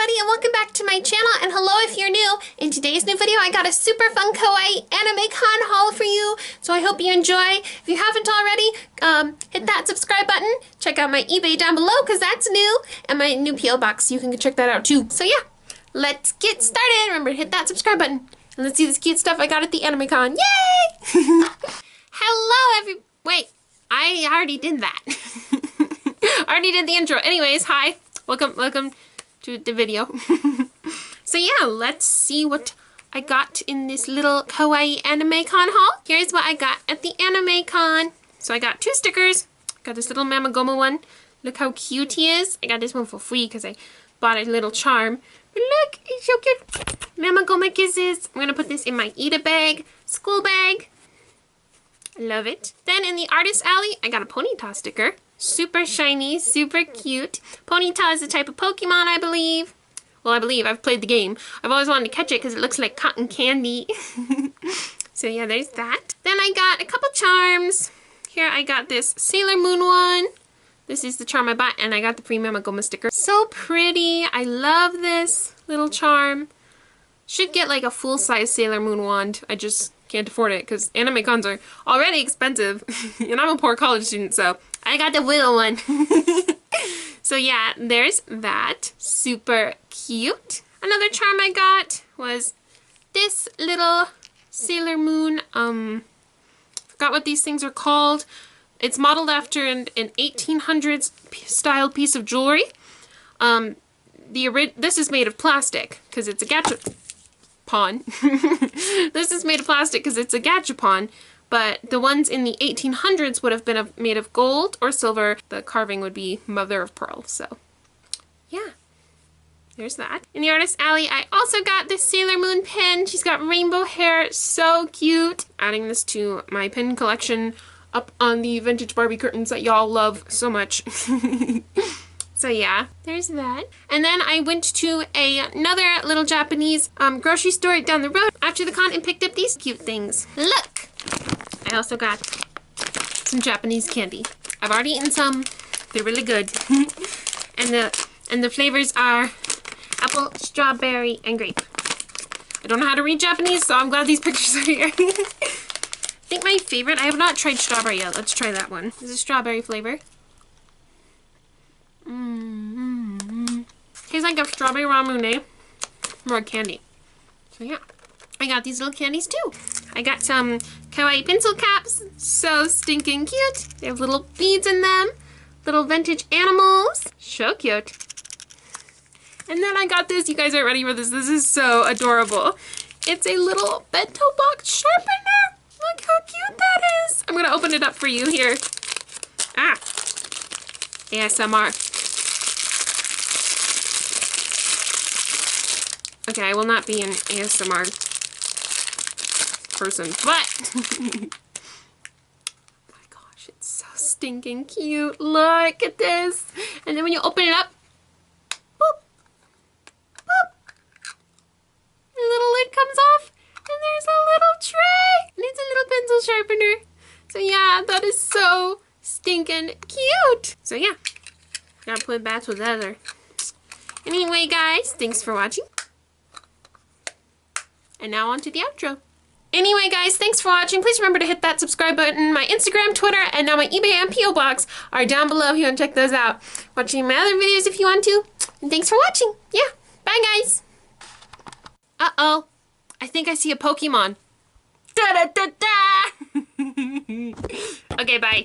everybody, and welcome back to my channel, and hello if you're new. In today's new video, I got a super fun Kawaii anime con haul for you, so I hope you enjoy. If you haven't already, hit that subscribe button. Check out my eBay down below, because that's new, and my new P.O. box, you can check that out too. So yeah, let's get started. Remember to hit that subscribe button, and let's see this cute stuff I got at the anime con. Yay! Hello, wait, I already did that. I already did the intro. Anyways, hi. Welcome to the video. So yeah, let's see what I got in this little Kawaii anime con haul. Here's what I got at the anime con. So I got 2 stickers. Got this little Mamagoma one. Look how cute he is. I got this one for free because I bought a little charm. But look, he's so cute. Mamagoma kisses. I'm gonna put this in my Ida bag, school bag. Love it. Then in the Artist Alley, I got a Ponyta sticker. Super shiny, super cute. Ponyta is a type of Pokemon, I believe. Well, I've played the game. I've always wanted to catch it because it looks like cotton candy. So yeah, there's that. Then I got a couple charms. Here I got this Sailor Moon one. This is the charm I bought, and I got the free Mamagoma sticker. So pretty. I love this little charm. Should get like a full-size Sailor Moon wand. I just can't afford it because anime cons are already expensive. And I'm a poor college student, so I got the little one. So yeah, there's that. Super cute. Another charm I got was this little Sailor Moon, forgot what these things are called. It's modeled after an 1800s style piece of jewelry. This is made of plastic because it's a gachapon. This is made of plastic because it's a gachapon. But the ones in the 1800s would have been made of gold or silver. The carving would be mother of pearl. So, yeah. There's that. In the Artist Alley, I also got this Sailor Moon pin. She's got rainbow hair. So cute. Adding this to my pin collection up on the vintage Barbie curtains that y'all love so much. So yeah, there's that. And then I went to another little Japanese grocery store down the road after the con and picked up these cute things. Look! I also got some Japanese candy. I've already eaten some. They're really good. and the flavors are apple, strawberry, and grape. I don't know how to read Japanese, so I'm glad these pictures are here. I think my favorite, I have not tried strawberry yet. Let's try that one. This is strawberry flavor. Tastes like a strawberry ramune, more candy. So yeah, I got these little candies too. I got some Kawaii pencil caps, so stinking cute. They have little beads in them, little vintage animals, so cute. And then I got this, you guys aren't ready for this, this is so adorable. It's a little bento box sharpener. Look how cute that is. I'm gonna open it up for you here. Ah, ASMR. Okay, I will not be an ASMR person, but oh my gosh, it's so stinking cute. Look at this. And then when you open it up, boop, boop, the little lid comes off, and there's a little tray, and it's a little pencil sharpener. So yeah, that is so stinking cute. So yeah, gotta put it back together. Anyway, guys, thanks for watching. And now on to the outro. Anyway, guys, thanks for watching. Please remember to hit that subscribe button. My Instagram, Twitter, and now my eBay and P.O. box are down below if you want to check those out. Watching my other videos if you want to. And thanks for watching. Yeah, bye, guys. Uh-oh. I think I see a Pokemon. Da-da-da-da! Okay, bye.